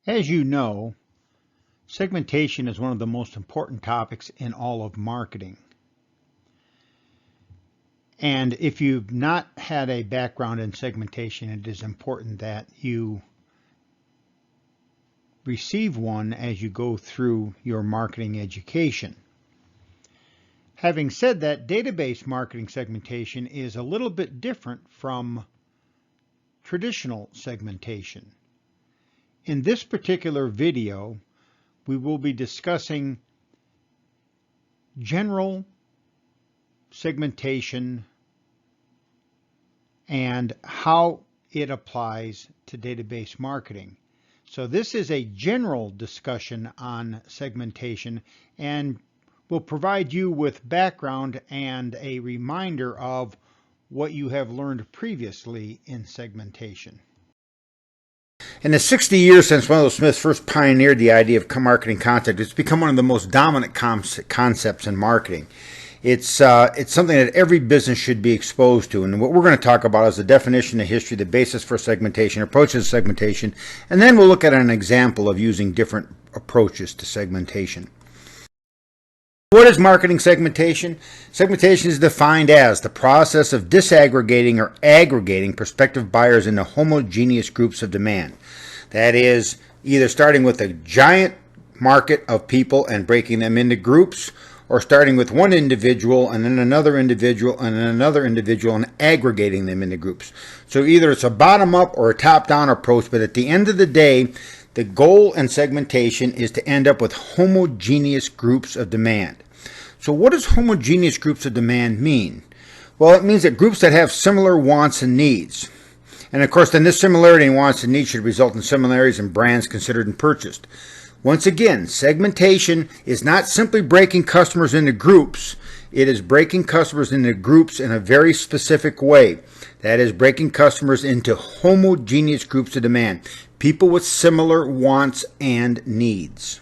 As you know, segmentation is one of the most important topics in all of marketing. And if you've not had a background in segmentation, it is important that you receive one as you go through your marketing education. Having said that, database marketing segmentation is a little bit different from traditional segmentation. In this particular video, we will be discussing general segmentation and how it applies to database marketing. So this is a general discussion on segmentation and will provide you with background and a reminder of what you have learned previously in segmentation. In the 60 years since Wendell Smith first pioneered the idea of marketing content, it's become one of the most dominant concepts in marketing. It's something that every business should be exposed to. And what we're going to talk about is the definition, the history, the basis for segmentation, approaches to segmentation, and then we'll look at an example of using different approaches to segmentation. What is marketing segmentation? Segmentation is defined as the process of disaggregating or aggregating prospective buyers into homogeneous groups of demand. That is, either starting with a giant market of people and breaking them into groups, or starting with one individual and then another individual and then another individual and aggregating them into groups. So either it's a bottom-up or a top-down approach, but at the end of the day, the goal in segmentation is to end up with homogeneous groups of demand. So what does homogeneous groups of demand mean? Well, it means that groups that have similar wants and needs. And of course, then this similarity in wants and needs should result in similarities in brands considered and purchased. Once again, segmentation is not simply breaking customers into groups. It is breaking customers into groups in a very specific way. That is breaking customers into homogeneous groups of demand. People with similar wants and needs.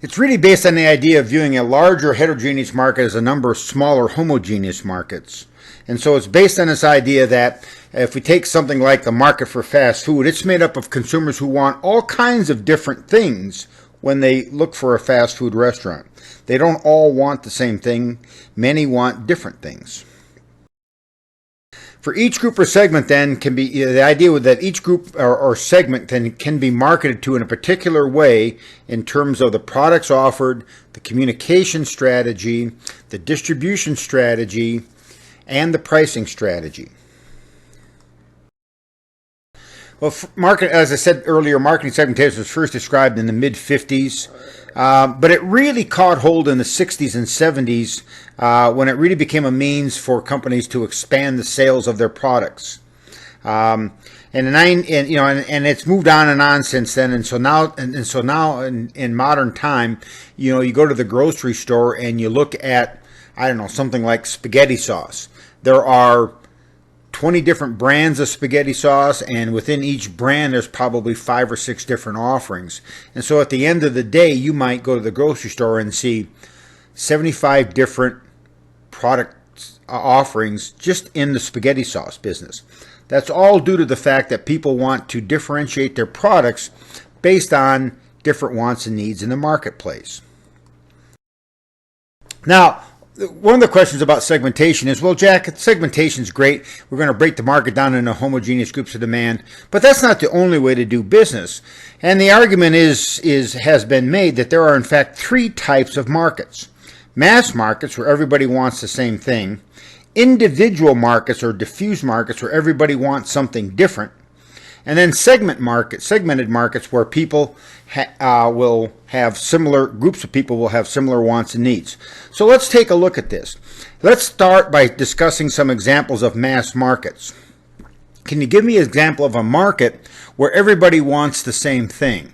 It's really based on the idea of viewing a larger heterogeneous market as a number of smaller homogeneous markets. And so it's based on this idea that if we take something like the market for fast food, it's made up of consumers who want all kinds of different things when they look for a fast food restaurant. They don't all want the same thing. Many want different things. For each group or segment then can be the idea that each group or segment then can be marketed to in a particular way in terms of the products offered, the communication strategy, the distribution strategy, and the pricing strategy. Well, as I said earlier, marketing segmentation was first described in the mid-50s, but it really caught hold in the 60s and 70s when it really became a means for companies to expand the sales of their products. And it's moved on and on since then. And so now in modern time, you go to the grocery store and you look at, I don't know, something like spaghetti sauce. There are 20 different brands of spaghetti sauce, and within each brand there's probably 5 or 6 different offerings. And so at the end of the day, you might go to the grocery store and see 75 different product offerings just in the spaghetti sauce business. That's all due to the fact that people want to differentiate their products based on different wants and needs in the marketplace. Now, one of the questions about segmentation is, well, Jack, segmentation is great. We're going to break the market down into homogeneous groups of demand, but that's not the only way to do business. And the argument has been made that there are in fact 3 types of markets: mass markets, where everybody wants the same thing; individual markets or diffuse markets, where everybody wants something different; and then segmented markets, where people will have similar groups of people will have similar wants and needs. So let's take a look at this. Let's start by discussing some examples of mass markets. Can you give me an example of a market where everybody wants the same thing?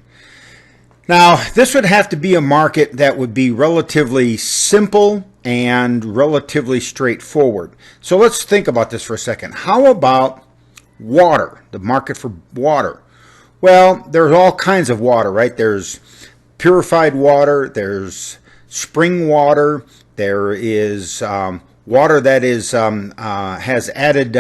Now, this would have to be a market that would be relatively simple and relatively straightforward. So let's think about this for a second. How about water, the market for water? Well, there's all kinds of water, right? There's purified water, there's spring water, there is water that is has added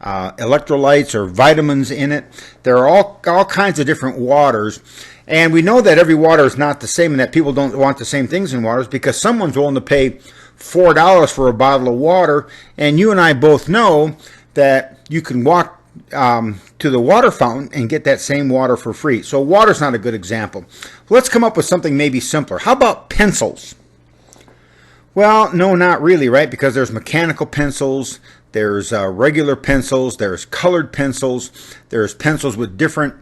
electrolytes or vitamins in it. There are all kinds of different waters. And we know that every water is not the same and that people don't want the same things in waters because someone's willing to pay $4 for a bottle of water. And you and I both know that you can walk to the water fountain and get that same water for free. So water's not a good example. Let's come up with something maybe simpler. How about pencils? Well, no, not really, right? Because there's mechanical pencils, there's regular pencils, there's colored pencils, there's pencils with different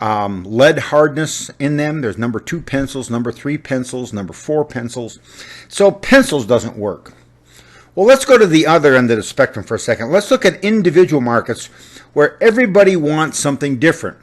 lead hardness in them. There's number 2 pencils, number 3 pencils, number 4 pencils. So pencils doesn't work. Well, let's go to the other end of the spectrum for a second. Let's look at individual markets where everybody wants something different.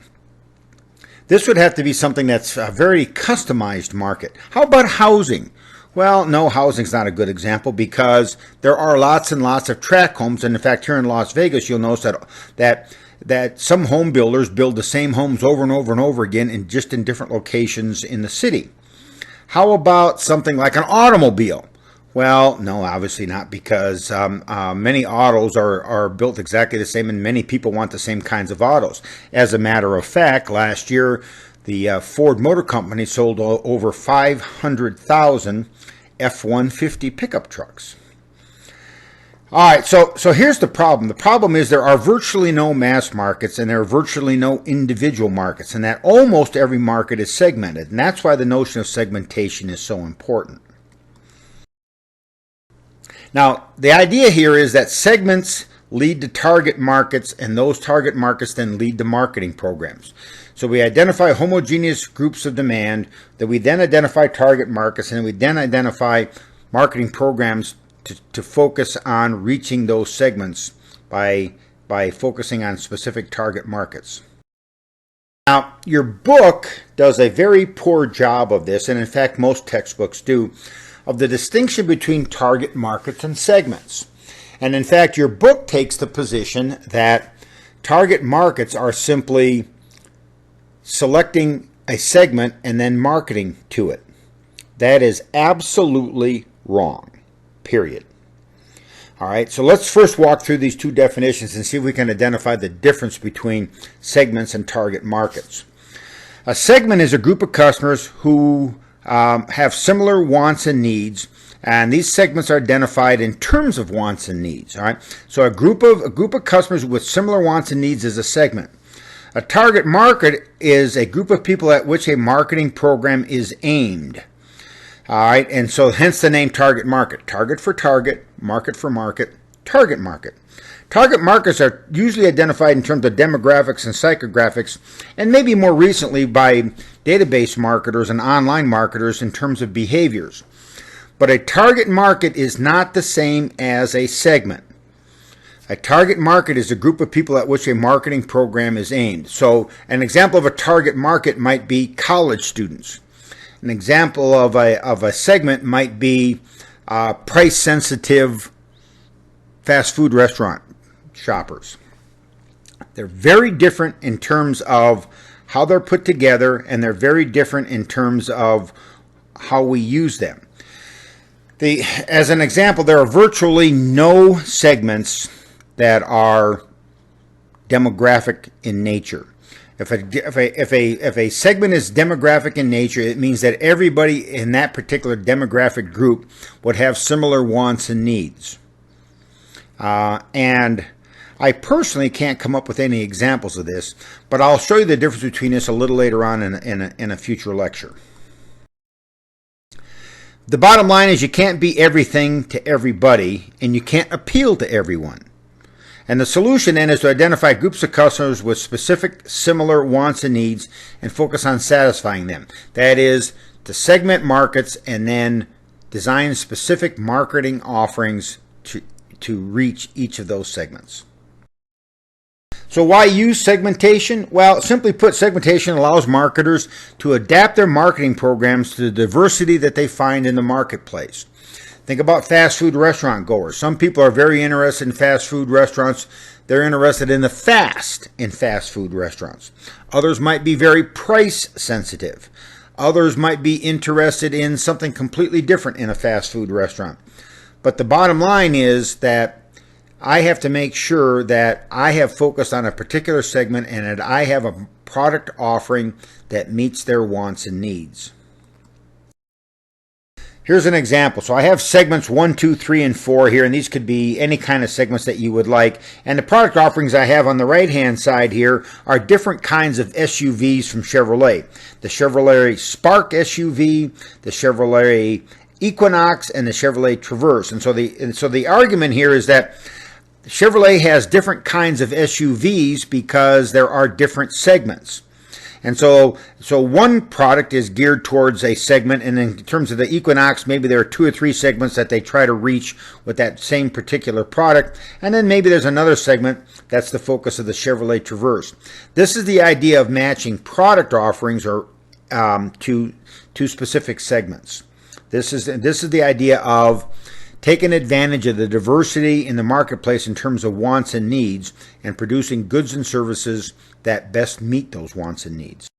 This would have to be something that's a very customized market. How about housing? Well, no, housing's not a good example because there are lots and lots of tract homes. And in fact, here in Las Vegas, you'll notice that some home builders build the same homes over and over and over again in different locations in the city. How about something like an automobile? Well, no, obviously not, because many autos are built exactly the same, and many people want the same kinds of autos. As a matter of fact, last year, the Ford Motor Company sold over 500,000 F-150 pickup trucks. All right, so here's the problem. The problem is there are virtually no mass markets and there are virtually no individual markets, and that almost every market is segmented, and that's why the notion of segmentation is so important. Now, the idea here is that segments lead to target markets, and those target markets then lead to marketing programs. So we identify homogeneous groups of demand, that we then identify target markets, and we then identify marketing programs to focus on reaching those segments by focusing on specific target markets. Now, your book does a very poor job of this, and in fact most textbooks do, of the distinction between target markets and segments. And in fact, your book takes the position that target markets are simply selecting a segment and then marketing to it. That is absolutely wrong, period. All right, so let's first walk through these two definitions and see if we can identify the difference between segments and target markets. A segment is a group of customers who have similar wants and needs, and these segments are identified in terms of wants and needs. All right, so a group of customers with similar wants and needs is a segment. A target market is a group of people at which a marketing program is aimed. All right, and so hence the name target market. Target for target, market for market, target market. Target markets are usually identified in terms of demographics and psychographics, and maybe more recently by database marketers and online marketers in terms of behaviors. But a target market is not the same as a segment. A target market is a group of people at which a marketing program is aimed. So an example of a target market might be college students. An example of a segment might be price-sensitive fast food restaurant shoppers. They're very different in terms of how they're put together, and they're very different in terms of how we use them. As an example, there are virtually no segments that are demographic in nature. If a segment is demographic in nature, it means that everybody in that particular demographic group would have similar wants and needs. And I personally can't come up with any examples of this, but I'll show you the difference between this a little later on in a future lecture. The bottom line is you can't be everything to everybody, and you can't appeal to everyone. And the solution then is to identify groups of customers with specific similar wants and needs and focus on satisfying them. That is, to segment markets and then design specific marketing offerings to reach each of those segments. So why use segmentation? Well, simply put, segmentation allows marketers to adapt their marketing programs to the diversity that they find in the marketplace. Think about fast food restaurant goers. Some people are very interested in fast food restaurants. They're interested in the fast in fast food restaurants. Others might be very price sensitive. Others might be interested in something completely different in a fast food restaurant. But the bottom line is that I have to make sure that I have focused on a particular segment and that I have a product offering that meets their wants and needs. Here's an example. So I have segments 1, 2, 3, and 4 here, and these could be any kind of segments that you would like. And the product offerings I have on the right-hand side here are different kinds of SUVs from Chevrolet. The Chevrolet Spark SUV, the Chevrolet Equinox, and the Chevrolet Traverse. And so the argument here is that Chevrolet has different kinds of SUVs because there are different segments. And so one product is geared towards a segment, and in terms of the Equinox, maybe there are 2 or 3 segments that they try to reach with that same particular product, and then maybe there's another segment that's the focus of the Chevrolet Traverse. This is the idea of matching product offerings or to specific segments. This is the idea of taking advantage of the diversity in the marketplace in terms of wants and needs and producing goods and services that best meet those wants and needs.